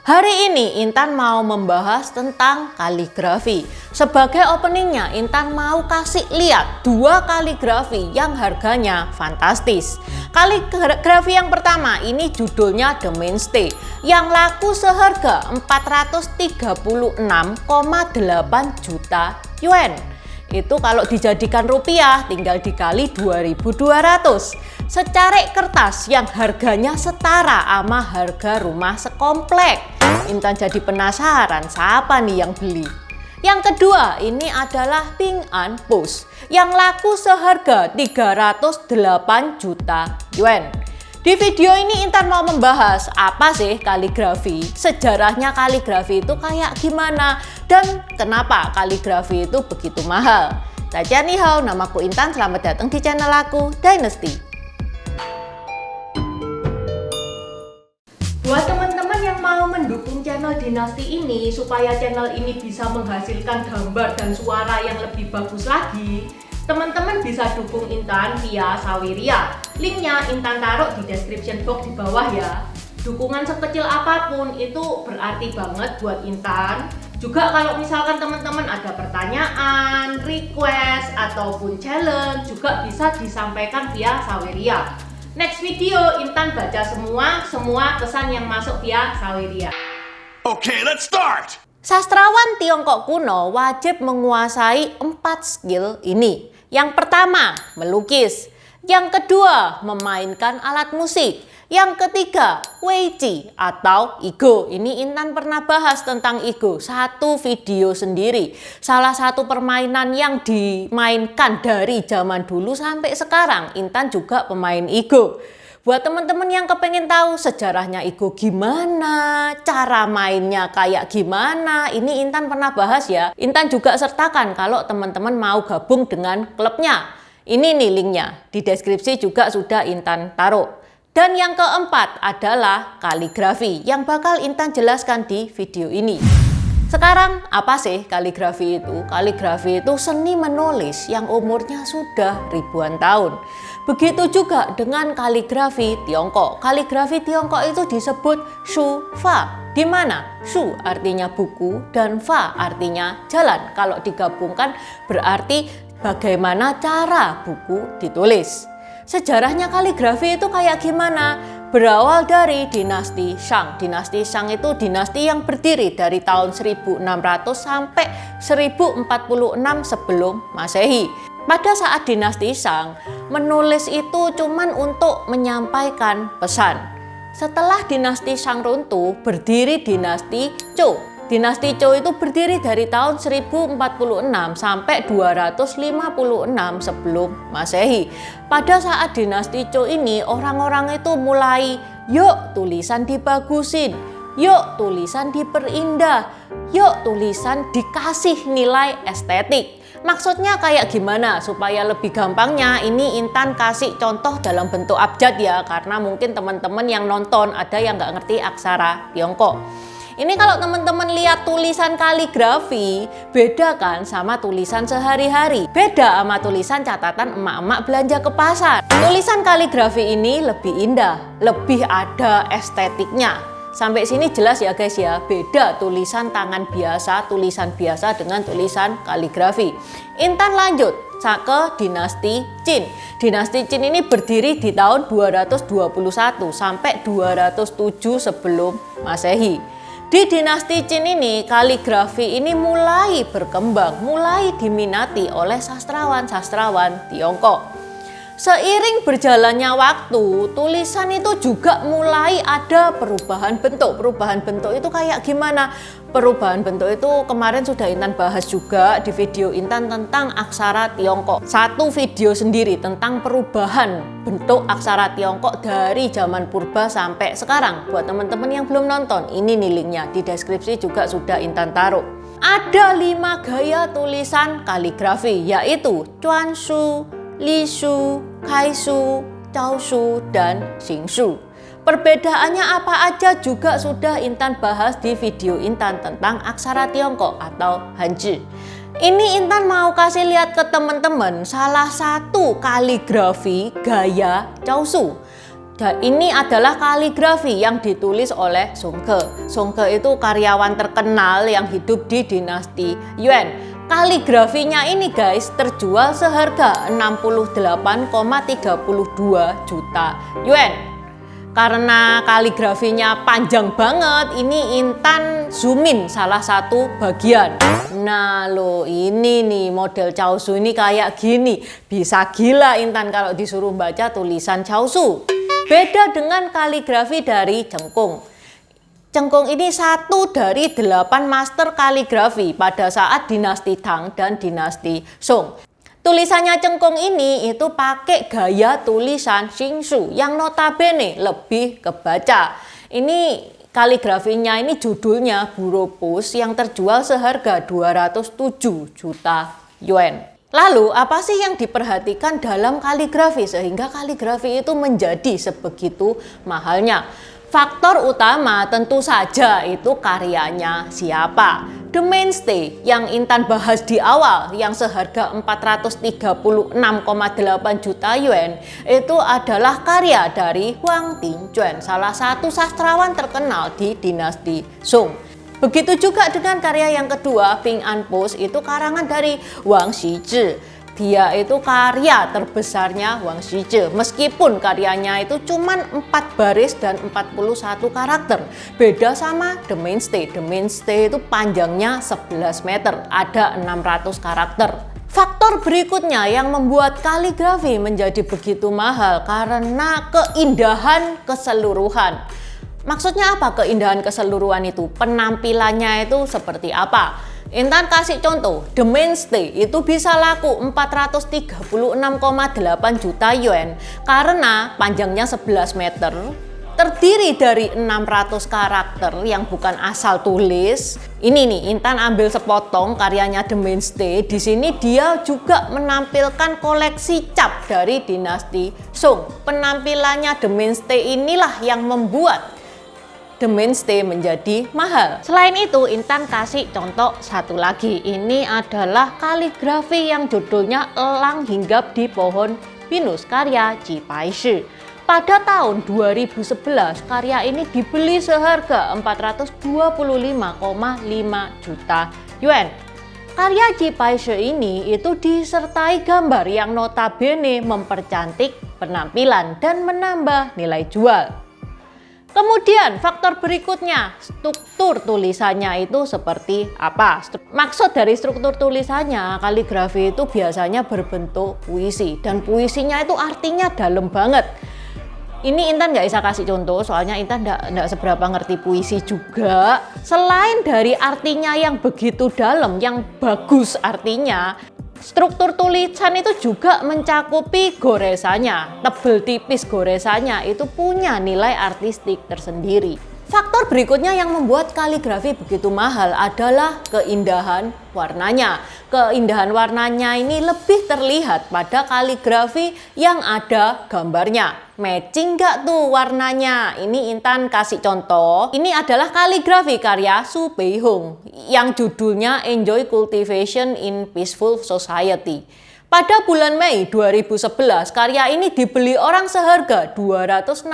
Hari ini Intan mau membahas tentang kaligrafi. Sebagai openingnya, Intan mau kasih lihat dua kaligrafi yang harganya fantastis. Kaligrafi yang pertama ini judulnya The Mainstay yang laku seharga 436,8 juta yuan. Itu kalau dijadikan rupiah tinggal dikali 2.200. Secari kertas yang harganya setara sama harga rumah sekomplek. Intan jadi penasaran siapa nih yang beli. Yang kedua ini adalah Ping An Post yang laku seharga 308 juta yuan. Di video ini Intan mau membahas apa sih kaligrafi, sejarahnya kaligrafi itu kayak gimana, dan kenapa kaligrafi itu begitu mahal. Dacia ni hao, namaku Intan, selamat datang di channel aku, Dynasty. Buat teman-teman yang mau mendukung channel Dynasty ini supaya channel ini bisa menghasilkan gambar dan suara yang lebih bagus lagi, teman-teman bisa dukung Intan via Saweria. Linknya Intan taruh di description box di bawah ya. Dukungan sekecil apapun itu berarti banget buat Intan. Juga kalau misalkan teman-teman ada pertanyaan, request, ataupun challenge juga bisa disampaikan via Saweria. Next video Intan baca semua pesan yang masuk via Saweria. Okay, let's start! Sastrawan Tiongkok kuno wajib menguasai 4 skill ini. Yang pertama, melukis. Yang kedua, memainkan alat musik. Yang ketiga, Weiqi atau Igo. Ini Intan pernah bahas tentang Igo, satu video sendiri. Salah satu permainan yang dimainkan dari zaman dulu sampai sekarang. Intan juga pemain Igo. Buat teman-teman yang kepengen tahu sejarahnya Igo gimana, cara mainnya kayak gimana, ini Intan pernah bahas ya. Intan juga sertakan kalau teman-teman mau gabung dengan klubnya. Ini nih linknya, di deskripsi juga sudah Intan taruh. Dan yang keempat adalah kaligrafi yang bakal Intan jelaskan di video ini. Sekarang apa sih kaligrafi itu? Kaligrafi itu seni menulis yang umurnya sudah ribuan tahun. Begitu juga dengan kaligrafi Tiongkok. Kaligrafi Tiongkok itu disebut Shu Fa, di mana Shu artinya buku dan Fa artinya jalan. Kalau digabungkan berarti bagaimana cara buku ditulis. Sejarahnya kaligrafi itu kayak gimana? Berawal dari dinasti Shang. Dinasti Shang itu dinasti yang berdiri dari tahun 1600 sampai 1046 sebelum Masehi. Pada saat dinasti Shang, menulis itu cuman untuk menyampaikan pesan. Setelah dinasti Shang runtuh, berdiri dinasti Zhou. Dinasti Zhou itu berdiri dari tahun 1046 sampai 256 sebelum Masehi. Pada saat dinasti Zhou ini, orang-orang itu mulai, yuk tulisan dibagusin, yuk tulisan diperindah, yuk tulisan dikasih nilai estetik. Maksudnya kayak gimana? Supaya lebih gampangnya ini Intan kasih contoh dalam bentuk abjad ya, karena mungkin teman-teman yang nonton ada yang nggak ngerti aksara Tiongkok. Ini kalau teman-teman lihat tulisan kaligrafi, beda kan sama tulisan sehari-hari. Beda sama tulisan catatan emak-emak belanja ke pasar. Tulisan kaligrafi ini lebih indah, lebih ada estetiknya. Sampai sini jelas ya guys ya, beda tulisan tangan biasa, tulisan biasa dengan tulisan kaligrafi. Intan lanjut ke dinasti Qin. Dinasti Qin ini berdiri di tahun 221 sampai 207 sebelum Masehi. Di dinasti Qin ini, kaligrafi ini mulai berkembang, mulai diminati oleh sastrawan-sastrawan Tiongkok. Seiring berjalannya waktu, tulisan itu juga mulai ada perubahan bentuk. Perubahan bentuk itu kayak gimana? Perubahan bentuk itu kemarin sudah Intan bahas juga di video Intan tentang aksara Tiongkok. Satu video sendiri tentang perubahan bentuk aksara Tiongkok dari zaman purba sampai sekarang. Buat teman-teman yang belum nonton, ini nih linknya, di deskripsi juga sudah Intan taruh. Ada 5 gaya tulisan kaligrafi, yaitu Chuanshu, Lishu, Kaishu, Chaoshu, dan Xingsu. Perbedaannya apa aja juga sudah Intan bahas di video Intan tentang aksara Tiongkok atau Hanzi. Ini Intan mau kasih lihat ke teman-teman salah satu kaligrafi gaya Chaoshu. Dan ini adalah kaligrafi yang ditulis oleh Song Ke. Song Ke itu karyawan terkenal yang hidup di dinasti Yuan. Kaligrafinya ini guys terjual seharga 68,32 juta yuan. Karena kaligrafinya panjang banget, ini Intan zoomin salah satu bagian. Nah lo ini nih model Chaosu ini kayak gini. Bisa gila Intan kalau disuruh baca tulisan Chaosu. Beda dengan kaligrafi dari Cengkung. Cengkung ini satu dari 8 master kaligrafi pada saat dinasti Tang dan dinasti Song. Tulisannya Cengkung ini itu pakai gaya tulisan Xingsu yang notabene lebih kebaca. Ini kaligrafinya ini judulnya Buropus yang terjual seharga 207 juta yuan. Lalu apa sih yang diperhatikan dalam kaligrafi sehingga kaligrafi itu menjadi sebegitu mahalnya? Faktor utama tentu saja itu karyanya siapa. The Mainstay yang Intan bahas di awal yang seharga 436,8 juta yuan itu adalah karya dari Wang Dingjuan, salah satu sastrawan terkenal di dinasti Song. Begitu juga dengan karya yang kedua, Ping An Post, itu karangan dari Wang Xizhi. Dia itu karya terbesarnya Wang Xizhi. Meskipun karyanya itu cuma 4 baris dan 41 karakter. Beda sama The Mainstay. The Mainstay itu panjangnya 11 meter, ada 600 karakter. Faktor berikutnya yang membuat kaligrafi menjadi begitu mahal karena keindahan keseluruhan. Maksudnya apa keindahan keseluruhan itu? Penampilannya itu seperti apa? Intan kasih contoh, The Mainstay itu bisa laku 436,8 juta yuan karena panjangnya 11 meter, terdiri dari 600 karakter yang bukan asal tulis. Ini nih, Intan ambil sepotong karyanya The Mainstay. Di sini dia juga menampilkan koleksi cap dari dinasti Song. Penampilannya The Mainstay inilah yang membuat The Mainstay menjadi mahal. Selain itu, Intan kasih contoh satu lagi. Ini adalah kaligrafi yang judulnya Elang Hinggap di Pohon Pinus karya Ji Baishi. Pada tahun 2011, karya ini dibeli seharga 425,5 juta yuan. Karya Ji Baishi ini itu disertai gambar yang notabene mempercantik penampilan dan menambah nilai jual. Kemudian faktor berikutnya, struktur tulisannya itu seperti apa? Maksud dari struktur tulisannya, kaligrafi itu biasanya berbentuk puisi dan puisinya itu artinya dalam banget. Ini Intan nggak bisa kasih contoh soalnya Intan nggak seberapa ngerti puisi juga. Selain dari artinya yang begitu dalam, yang bagus artinya, struktur tulisan itu juga mencakupi goresannya, tebel tipis goresannya itu punya nilai artistik tersendiri. Faktor berikutnya yang membuat kaligrafi begitu mahal adalah keindahan warnanya. Keindahan warnanya ini lebih terlihat pada kaligrafi yang ada gambarnya. Matching nggak tuh warnanya? Ini Intan kasih contoh. Ini adalah kaligrafi karya Su Beihong yang judulnya Enjoy Cultivation in Peaceful Society. Pada bulan Mei 2011, karya ini dibeli orang seharga 266,8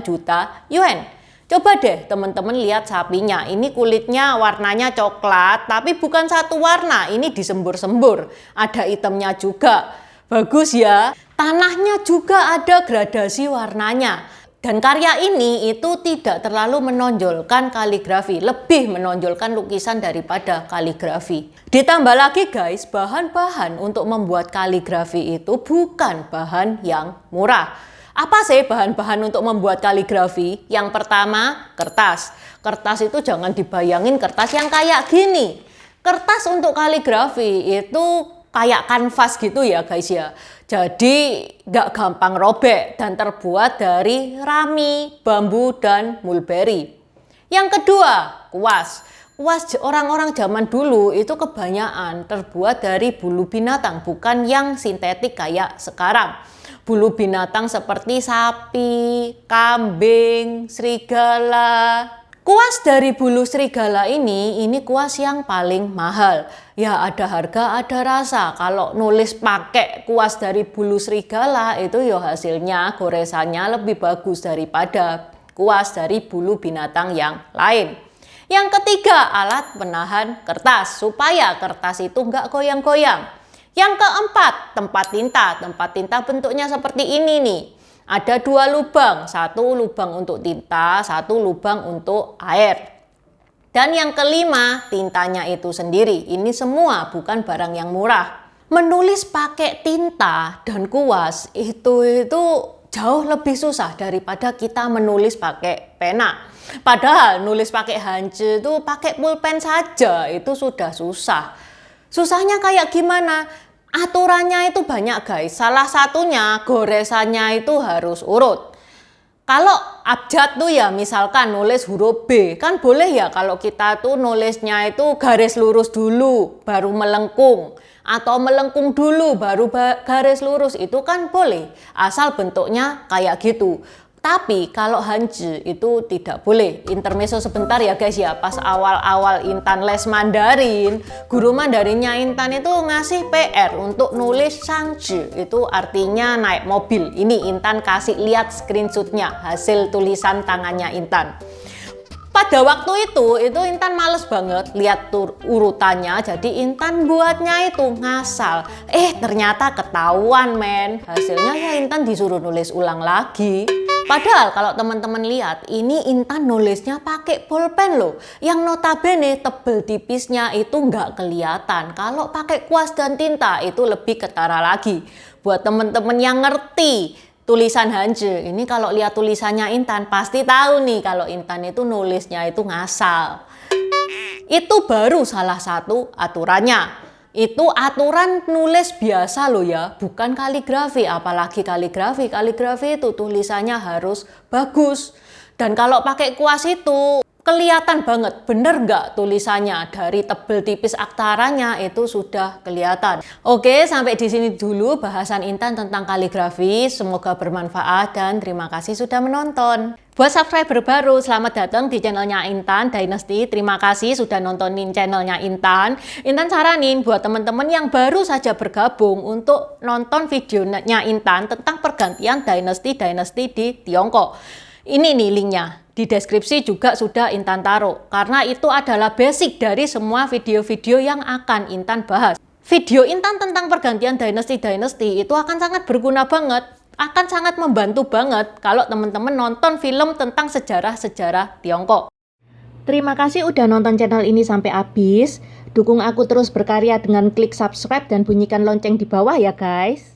juta yuan. Coba deh teman-teman lihat sapinya. Ini kulitnya warnanya coklat, tapi bukan satu warna. Ini disembur-sembur. Ada hitamnya juga. Bagus ya. Tanahnya juga ada gradasi warnanya. Dan karya ini itu tidak terlalu menonjolkan kaligrafi, lebih menonjolkan lukisan daripada kaligrafi. Ditambah lagi guys, bahan-bahan untuk membuat kaligrafi itu bukan bahan yang murah. Apa sih bahan-bahan untuk membuat kaligrafi? Yang pertama, kertas. Kertas itu jangan dibayangin kertas yang kayak gini. Kertas untuk kaligrafi itu kayak kanvas gitu ya guys ya. Jadi gak gampang robek dan terbuat dari rami, bambu, dan mulberry. Yang kedua, kuas. Kuas orang-orang zaman dulu itu kebanyakan terbuat dari bulu binatang, bukan yang sintetik kayak sekarang. Bulu binatang seperti sapi, kambing, serigala, Kuas dari bulu serigala ini kuas yang paling mahal. Ya ada harga, ada rasa. Kalau nulis pakai kuas dari bulu serigala itu ya hasilnya goresannya lebih bagus daripada kuas dari bulu binatang yang lain. Yang ketiga, alat penahan kertas supaya kertas itu nggak goyang-goyang. Yang keempat, tempat tinta. Tempat tinta bentuknya seperti ini nih. Ada 2 lubang, 1 lubang untuk tinta, 1 lubang untuk air. Dan yang kelima, tintanya itu sendiri. Ini semua bukan barang yang murah. Menulis pakai tinta dan kuas itu jauh lebih susah daripada kita menulis pakai pena. Padahal nulis pakai hanje itu pakai pulpen saja itu sudah susah. Susahnya kayak gimana? Aturannya itu banyak guys. Salah satunya goresannya itu harus urut. Kalau abjad tuh ya misalkan nulis huruf B, kan boleh ya kalau kita tuh nulisnya itu garis lurus dulu baru melengkung. Atau melengkung dulu baru garis lurus, itu kan boleh. Asal bentuknya kayak gitu. Tapi kalau hanje itu tidak boleh. Intermezzo sebentar ya guys ya. Pas awal-awal Intan les Mandarin, guru Mandarinnya Intan itu ngasih PR untuk nulis sangje. Itu artinya naik mobil. Ini Intan kasih lihat screenshotnya, hasil tulisan tangannya Intan. Pada waktu itu Intan males banget lihat urutannya, jadi Intan buatnya itu ngasal. Ternyata ketahuan men. Hasilnya ya Intan disuruh nulis ulang lagi. Padahal kalau teman-teman lihat, ini Intan nulisnya pakai pulpen loh. Yang notabene tebel tipisnya itu nggak kelihatan. Kalau pakai kuas dan tinta itu lebih ketara lagi. Buat teman-teman yang ngerti tulisan hanje, ini kalau lihat tulisannya Intan pasti tahu nih kalau Intan itu nulisnya itu ngasal. Itu baru salah satu aturannya. Itu aturan nulis biasa loh ya, bukan kaligrafi. Apalagi kaligrafi, kaligrafi itu tulisannya harus bagus. Dan kalau pakai kuas itu kelihatan banget, bener nggak tulisannya, dari tebel tipis aktaranya itu sudah kelihatan. Oke, sampai di sini dulu bahasan Intan tentang kaligrafi. Semoga bermanfaat dan terima kasih sudah menonton. Buat subscriber baru, selamat datang di channelnya Intan Dynasty. Terima kasih sudah nontonin channelnya Intan. Intan saranin buat teman-teman yang baru saja bergabung untuk nonton videonya Intan tentang pergantian Dynasty di Tiongkok. Ini nih linknya. Di deskripsi juga sudah Intan taruh, karena itu adalah basic dari semua video-video yang akan Intan bahas. Video Intan tentang pergantian Dynasty itu akan sangat berguna banget, akan sangat membantu banget kalau teman-teman nonton film tentang sejarah-sejarah Tiongkok. Terima kasih udah nonton channel ini sampai habis. Dukung aku terus berkarya dengan klik subscribe dan bunyikan lonceng di bawah ya guys.